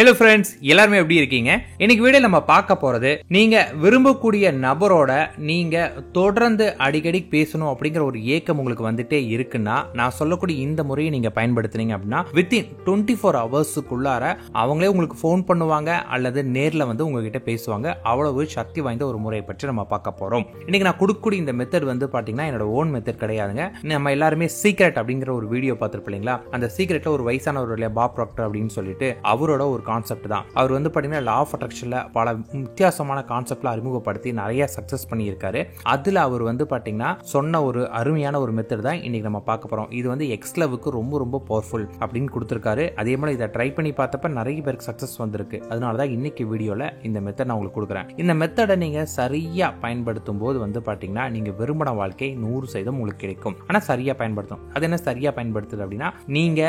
Hello friends, எல்லாருமே எப்படி இருக்கீங்க? இன்னைக்கு வீடியோ நம்ம பார்க்க போறது, நீங்க விரும்பக்கூடிய நபரோட நீங்க தொடர்ந்து அடிக்கடி பேசணும் அப்படிங்கிற ஒரு ஏக்கம் உங்களுக்கு வந்துட்டே இருக்குன்னா, நான் சொல்லக்கூடிய இந்த முறையை நீங்க பயன்படுத்துனீங்க அப்படின்னா வித்தின் 24 ஹவர்ஸுக்குள்ளார அவங்களே உங்களுக்கு ஃபோன் பண்ணுவாங்க அல்லது நேர்ல வந்து உங்ககிட்ட பேசுவாங்க. அவ்வளவு சக்தி வாய்ந்த ஒரு முறையை பற்றி நம்ம பார்க்க போறோம். இன்னைக்கு நான் கொடுக்கக்கூடிய இந்த மெத்தட் வந்து பாத்தீங்கன்னா என்னோட ஓன் மெத்தட் கிடையாதுங்க. நம்ம எல்லாருமே சீக்ரெட் அப்படிங்கிற ஒரு வீடியோ பார்த்திருப்பீங்களா? அந்த சீக்ரெட்ல ஒரு வயசானவர் பாப் ப்ராக்டர் அப்படின்னு சொல்லிட்டு அவரோட ஒரு கான்செப்ட் தான். அவர் வந்து பாத்தீங்கன்னா லா ஆஃப் அட்ராக்ஷன்ல பல வித்தியாசமான கான்செப்ட்ல அறிமுகப்படுத்தி நிறைய சக்சஸ் பண்ணியிருக்காரு. அதுல அவர் வந்து பாத்தீங்கன்னா சொன்ன ஒரு அருமையான ஒரு மெத்தட் தான் இன்னைக்கு நம்ம பார்க்க போறோம். இது வந்து எக்ஸ் லெவலுக்கு ரொம்ப ரொம்ப பவர்ஃபுல் அப்படின்னு கொடுத்திருக்காரு. அதே மாதிரி இதை ட்ரை பண்ணி பார்த்தப்ப நிறைய பேருக்கு சக்சஸ் வந்திருக்கு. அதனாலதான் இன்னைக்கு வீடியோல இந்த மெத்தட் நான் உங்களுக்கு கொடுக்குறேன். இந்த மெத்தடை நீங்க சரியா பயன்படுத்தும் போது வந்து பாத்தீங்கன்னா நீங்க விரும்பின வாழ்க்கை 100% உங்களுக்கு கிடைக்கும். ஆனா சரியா பயன்படுத்தும். அது என்ன சரியா பயன்படுத்துது அப்படின்னா, நீங்க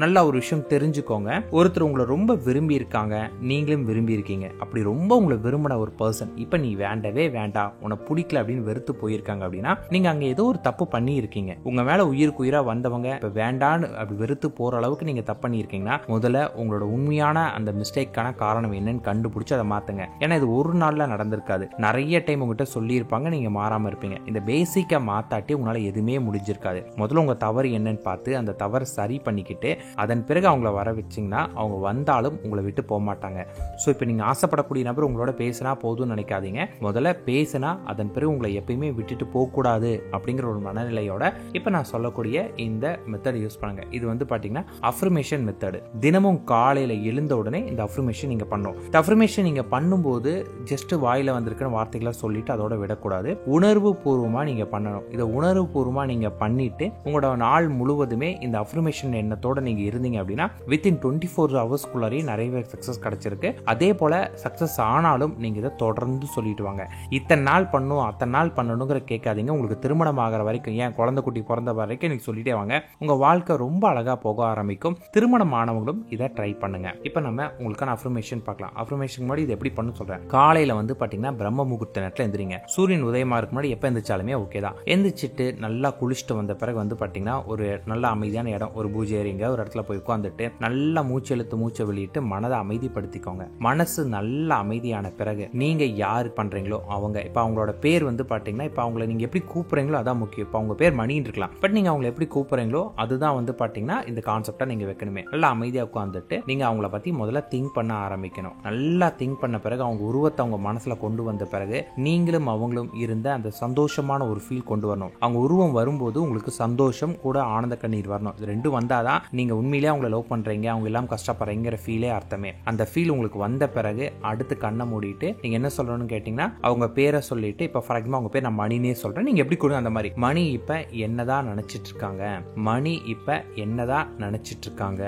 நல்ல ஒரு விஷயம் தெரிஞ்சுக்கோங்க. ஒருத்தர் உங்களை ரொம்ப விரும்பி இருக்காங்க, நீங்களும் விரும்பி இருக்கீங்க. அப்படி ரொம்ப உங்களை விரும்பின ஒரு பர்சன் இப்ப நீ வேண்டவே வேண்டாம், உனக்கு பிடிக்கல அப்படின்னு வெறுத்து போயிருக்காங்க அப்படின்னா, நீங்க அங்க ஏதோ ஒரு தப்பு பண்ணி இருக்கீங்க. உங்க மேல உயிருக்கு உயிரா வந்தவங்க இப்ப வேண்டான்னு அப்படி வெறுத்து போற அளவுக்கு நீங்க தப்பு பண்ணி இருக்கீங்கன்னா, முதல்ல உங்களோட உண்மையான அந்த மிஸ்டேக்கான காரணம் என்னன்னு கண்டுபிடிச்சு அதை மாத்துங்க. ஏன்னா இது ஒரு நாள்ல நடந்திருக்காது. நிறைய டைம் உங்ககிட்ட சொல்லி இருப்பாங்க, நீங்க மாறாம இருப்பீங்க. இந்த பேசிக்கா மாத்தாட்டி உங்களால எதுவுமே முடிஞ்சிருக்காது. முதல்ல உங்க தவறு என்னன்னு பார்த்து அந்த தவறை சரி பண்ணிக்கிட்டு அதன் பிறகு அவங்கள வர வச்சிங்கன்னா அவங்க வந்தாலும் உங்களை விட்டு போக மாட்டாங்க. ஸோ இப்போ நீங்கள் ஆசைப்படக்கூடிய நபர் உங்களோட பேசினா போதும்னு நினைக்காதீங்க. முதல்ல பேசினா அதன் பிறகு உங்களை எப்பயுமே விட்டுட்டு போகக்கூடாது அப்படிங்கிற ஒரு மனநிலையோட இப்போ நான் சொல்லக்கூடிய இந்த மெத்தட் யூஸ் பண்ணுங்க. இது வந்து பார்த்தீங்கன்னா அஃபர்மேஷன் மெத்தட். தினமும் காலையில் எழுந்த உடனே இந்த அஃபர்மேஷன் நீங்கள் பண்ணணும். இந்த அஃபர்மேஷன் நீங்கள் பண்ணும்போது ஜஸ்ட் வாயில வந்திருக்கிற வார்த்தைகளை சொல்லிட்டு அதோட விடக்கூடாது. உணர்வு பூர்வமாக நீங்கள் பண்ணணும். இதை உணர்வு பூர்வமாக நீங்கள் பண்ணிட்டு உங்களோட நாள் முழுவதுமே இந்த அஃபர்மேஷன் எண்ணத்தோட நீங்கள் இருந்தீங்க அப்படின்னா வித்தின் 24 ஹவர்ஸ்க்குள்ளாரையும் நிறைய சக்சஸ் கிடைச்சிருக்கு. அதே போல சக்சஸ் ஆனாலும் நீங்க இதை தொடர்ந்து சொல்லிட்டு வாங்க. இத்தனை நாள் பண்ணும் அத்தனை நாள் பண்ணணுங்கிற கேட்காதீங்க. உங்களுக்கு திருமணம் ஆகிற வரைக்கும், ஏன் குழந்தை குட்டி பிறந்த வரைக்கும் நீங்க சொல்லிட்டே வாங்க. உங்க வாழ்க்கை ரொம்ப அழகா போக ஆரம்பிக்கும். திருமணம் ஆனவங்களும் இதை ட்ரை பண்ணுங்க. இப்ப நம்ம உங்களுக்கான அஃபர்மேஷன் பார்க்கலாம். அஃபர்மேஷன் முன்னாடி இது எப்படி பண்ணு சொல்றேன். காலையில வந்து பாத்தீங்கன்னா பிரம்ம முகூர்த்த நேரத்துல எந்திரிங்க. சூரியன் உதயமா இருக்கு முன்னாடி எப்ப எந்திரிச்சாலுமே ஓகே தான். எந்திரிச்சிட்டு நல்லா குளிச்சுட்டு வந்த பிறகு வந்து பாத்தீங்கன்னா ஒரு நல்ல அமைதியான இடம், ஒரு பூஜை ஏரிங்க ஒரு இடத்துல போய் உட்காந்துட்டு நல்லா மூச்சு இழுத்து மூச்சை வெளியிட்டு மனதை அமைதிப்படுத்திக்கோங்க. மனசு நல்லா அமைதியான பிறகு நீங்க யாரு பண்றீங்களோ அவங்க, இப்ப அவங்களோட பேர் வந்து பாத்தீங்கன்னா இப்ப அவங்களை நீங்க எப்படி கூப்பிடுறீங்களோ அதான் முக்கியம். இப்ப அவங்க பேர் மணின்னு இருக்கலாம், பட் நீங்க அவங்களை எப்படி கூப்பிடுறீங்களோ அதுதான் வந்து பாத்தீங்கன்னா இந்த கான்செப்டா நீங்க வைக்கணுமே. நல்லா அமைதியா உட்காந்துட்டு நீங்க அவங்கள பத்தி முதல்ல திங்க் பண்ண ஆரம்பிக்கணும். நல்லா திங்க் பண்ண பிறகு அவங்க உருவத்தை அவங்க மனசுல கொண்டு வந்த பிறகு நீங்களும் அவங்களும் இருந்த அந்த சந்தோஷமான ஒரு ஃபீல் கொண்டு வரணும். அவங்க உருவம் வரும்போது உங்களுக்கு சந்தோஷம் கூட ஆனந்த கண்ணீர் வரணும். இது ரெண்டும் வந்தாதான் நீங்க உண்மையிலேயே அவங்களை லவ் பண்றீங்க, அவங்க எல்லாம் கஷ்டப்படுறீங்கிற ஃபீலே அர்த்தமே. அந்த ஃபீல் உங்களுக்கு வந்த பிறகு அடுத்து கண்ணை மூடிட்டு நீங்க என்ன சொல்லணும்னு கேட்டீங்கன்னா அவங்க பேரை சொல்லிட்டு, இப்ப ஃபார் எக்ஸாம்பிள் அவங்க பேர் நான் மணினே சொல்றேன், நீங்க எப்படி கொடுங்க அந்த மாதிரி, மணி இப்ப என்னதான் நினைச்சிட்டு இருக்காங்க, மணி இப்ப என்னதான் நினைச்சிட்டு இருக்காங்க,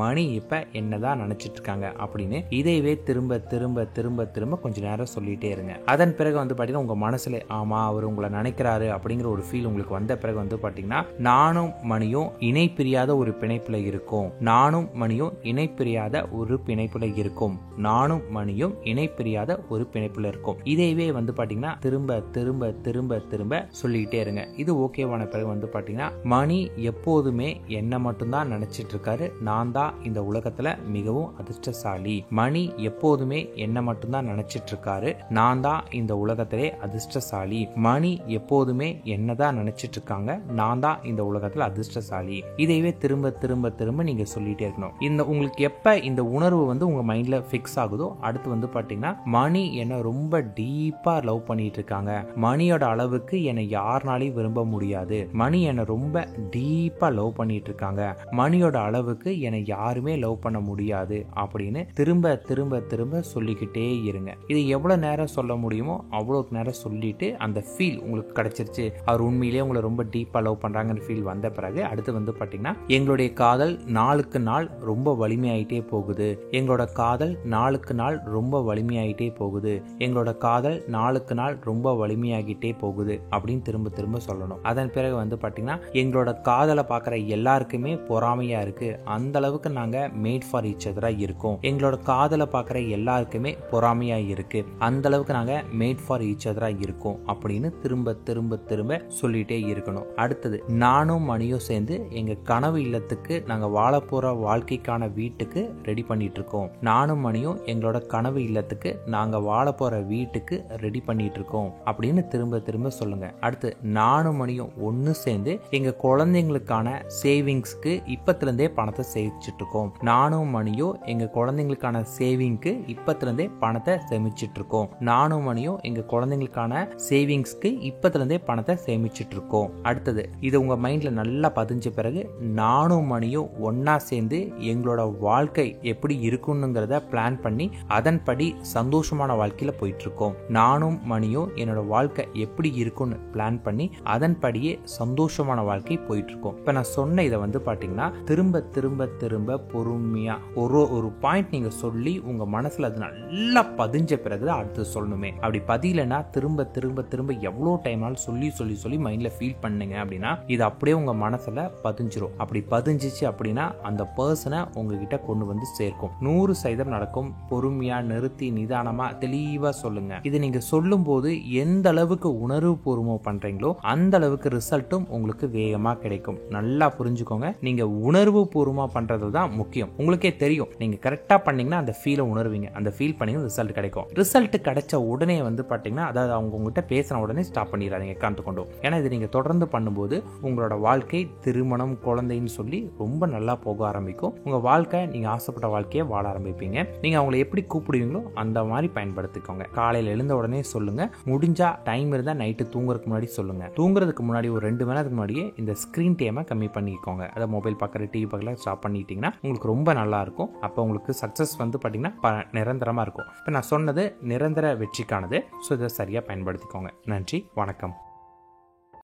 மணி இப்ப என்னதான் நினைச்சிட்டு இருக்காங்க அப்படின்னு இதைவே திரும்ப திரும்ப திரும்ப திரும்ப கொஞ்ச நேரம் சொல்லிட்டே இருங்க. அதன் பிறகு வந்து பாத்தீங்கன்னா உங்க மனசுல ஆமா அவர் உங்களை நினைக்கிறாரு அப்படிங்கிற ஒரு ஃபீல் உங்களுக்கு வந்த பிறகு வந்து பாத்தீங்கன்னா நானும் மணியும் இணை பிரியாத ஒரு பிணைப்புல இருக்கும், நானும் மணியும் இணை பிரியாத ஒரு பிணைப்புல இருக்கும், நானும் மணியும் இணை பிரியாத ஒரு பிணைப்புல இருக்கும். இதைவே வந்து பாத்தீங்கன்னா திரும்ப திரும்ப திரும்ப திரும்ப சொல்லிட்டே இருங்க. இது ஓகேவான பிறகு வந்து பாத்தீங்கன்னா மணி எப்போதுமே என்ன மட்டும்தான் நினைச்சிட்டு இருக்காரு, நான் இந்த உலகத்துல மிகவும் அதிர்ஷ்டசாலி, மணி எப்போதுமே என்ன மட்டும்தான் நினைச்சிட்டு இருக்காரு, நான் தான் இந்த உலகத்திலே அதிர்ஷ்டசாலி, மணி எப்போதுமே என்னதான் நினைச்சிட்டு இருக்காங்க, நான் தான் இந்த உலகத்துல அதிர்ஷ்டசாலி. இதைவே திரும்ப திரும்ப திரும்ப நீங்க சொல்லிட்டே இருக்கணும். இந்த உங்களுக்கு எப்ப இந்த உணர்வு வந்து உங்க மைண்ட்ல பிக்ஸ் ஆகுதோ அடுத்து வந்து பாத்தீங்கன்னா மணி என்ன ரொம்ப டீப்பா லவ் பண்ணிட்டு இருக்காங்க, மணியோட அளவுக்கு என்னை யாருனாலையும் விரும்ப முடியாது, மணி என்ன ரொம்ப டீப்பா லவ் பண்ணிட்டு இருக்காங்க, மணியோட அளவுக்கு என்னை யாருமே லவ் பண்ண முடியாது அப்படின்னு திரும்ப திரும்ப திரும்ப சொல்லிக்கிட்டே இருங்க. இது எவ்வளவு நேரம் சொல்ல முடியுமோ அவ்வளவு நேரம் சொல்லிட்டு அந்த ஃபீல் உங்களுக்கு கிடைச்சிருச்சு, அவர் உண்மையிலேயே உங்களை ரொம்ப டீப்பா லவ் பண்றாங்கன்னு ஃபீல் வந்த பிறகு அடுத்து வந்து பாத்தீங்கன்னா எங்களுடைய காதல் நாளுக்கு நாள் ரொம்ப வலிமையாயிட்டே போகுது, எங்களோட காதல் நாளுக்கு நாள் ரொம்ப வலிமையாயிட்டே போகுது, எங்களோட காதல் நாளுக்கு நாள் ரொம்ப வலிமையாகிட்டே போகுது அப்படின்னு திரும்ப திரும்ப சொல்லணும். அதன் பிறகு வந்து பாத்தீங்கன்னா எங்களோட காதலை பாக்குற எல்லாருக்குமே பொறாமையா இருக்கு, அந்த அளவுக்கு அளவுக்கு நாங்க மேட் ஃபார் ஈச் அதரா இருக்கோம், எங்களோட காதலை பார்க்குற எல்லாருக்குமே பொறாமையா இருக்கு, அந்த அளவுக்கு நாங்க மேட் ஃபார் ஈச் அதரா இருக்கோம் அப்படின்னு திரும்ப திரும்ப திரும்ப சொல்லிட்டே இருக்கணும். அடுத்தது, நானும் மணியும் சேர்ந்து எங்க கனவு இல்லத்துக்கு நாங்க வாழ போற வாழ்க்கைக்கான வீட்டுக்கு ரெடி பண்ணிட்டு இருக்கோம், நானும் மணியும் எங்களோட கனவு இல்லத்துக்கு நாங்க வாழ போற வீட்டுக்கு ரெடி பண்ணிட்டு இருக்கோம் அப்படின்னு திரும்ப திரும்ப சொல்லுங்க. அடுத்து, நானும் மணியும் ஒன்னு சேர்ந்து எங்க குழந்தைங்களுக்கான சேவிங்ஸ்க்கு இப்பத்துல இருந்தே பணத்தை சேமிச்சிட்டு இருக்கோம், நானும் மணியும் எங்க குழந்தைங்களுக்கான சேவிங்க்கு இப்பத்துல இருந்தே பணத்தை சேமிச்சிட்டு இருக்கோம், நானும் மணியும் எங்க குழந்தைங்களுக்கான சேவிங்ஸ்க்கு இப்பத்துல இருந்தே பணத்தை சேமிச்சிட்டு இருக்கோம். அடுத்தது, இது உங்க மைண்ட்ல நல்லா பதிஞ்ச பிறகு நானும் மணியும் ஒன்னா சேர்ந்து எங்களோட வாழ்க்கை எப்படி இருக்குங்கிறத பிளான் பண்ணி அதன்படி சந்தோஷமான வாழ்க்கையில போயிட்டு இருக்கோம், நானும் மணியும் என்னோட வாழ்க்கை எப்படி இருக்கும்னு பிளான் பண்ணி அதன்படியே சந்தோஷமான வாழ்க்கை போயிட்டு இருக்கோம். இப்ப நான் சொன்ன இதை பாத்தீங்கன்னா திரும்ப திரும்ப திரும்ப பொறுமையா ஒரு பாயிண்ட் நீங்க சொல்லி உங்க மனசுல அது நல்லா பதிஞ்ச பிறகு அடுத்து சொல்லணுமே. அப்படி பதியலன்னா திரும்ப திரும்ப திரும்ப எவ்வளவு டைம்னாலும் சொல்லி சொல்லி சொல்லி மைண்ட்ல ஃபீல் பண்ணுங்க அப்படின்னா இது அப்படியே உங்க மனசுல பதிஞ்சிரும். அப்படி பதிஞ்சிச்சு அப்படின்னா அந்த பர்சனை உங்ககிட்ட கொண்டு வந்து சேர்க்கும். 100% நடக்கும். பொறுமையா நிறுத்தி நிதானமா தெளிவா சொல்லுங்க. இது நீங்க சொல்லும் போது எந்த அளவுக்கு உணர்வு பூர்வமா பண்றீங்களோ அந்த அளவுக்கு ரிசல்ட்டும் உங்களுக்கு வேகமா கிடைக்கும். நல்லா புரிஞ்சுக்கோங்க, நீங்க உணர்வு பூர்வமா பண்றது தான் முக்கியம். உங்களுக்கே தெரியும், நீங்க கரெக்டா பண்ணீங்கன்னா அந்த ஃபீலை உணர்வீங்க, அந்த ஃபீல் பண்ணீங்கன்னா ரிசல்ட் கிடைக்கும். ரிசல்ட் கிடைச்ச உடனே பாத்தீங்கன்னா, அதாவது அவங்க உங்ககிட்ட பேசின உடனே ஸ்டாப் பண்ணிடாதீங்க காந்து கொண்டு. ஏன்னா இது நீங்க தொடர்ந்து பண்ணும்போது உங்களோட வாழ்க்கை திருமணம் குழந்தைன்னு சொல்லி ரொம்ப நல்லா போக ஆரம்பிக்கும். உங்க வாழ்க்கை நீங்க ஆசைப்பட்ட வாழ்க்கையை வாழ ஆரம்பிப்பீங்க. நீங்க அவங்களை எப்படி கூப்பிடுவீங்களோ அந்த மாதிரி பயன்படுத்திக்கோங்க. காலையில எழுந்த உடனே சொல்லுங்க, முடிஞ்சா டைம் இருந்தா நைட்டு தூங்குறதுக்கு முன்னாடி சொல்லுங்க. தூங்குறதுக்கு முன்னாடி ஒரு 2 மணி நேரத்துக்கு முன்னாடியே இந்த ஸ்கிரீன் டைமை கம்மி பண்ணிக்கோங்க. அதை மொபைல் பார்க்குற டிவி பார்க்கல ஸ்டாப் பண்ணிட்டீங்கன்னா உங்களுக்கு ரொம்ப நல்லா இருக்கும். அப்போ உங்களுக்கு சக்சஸ் பாத்தீங்கன்னா நிரந்தரமா இருக்கும். இப்போ நான் சொன்னது நிரந்தர வெற்றிக்கானது. ஸோ இதை சரியா பயன்படுத்திக்கோங்க. நன்றி, வணக்கம்.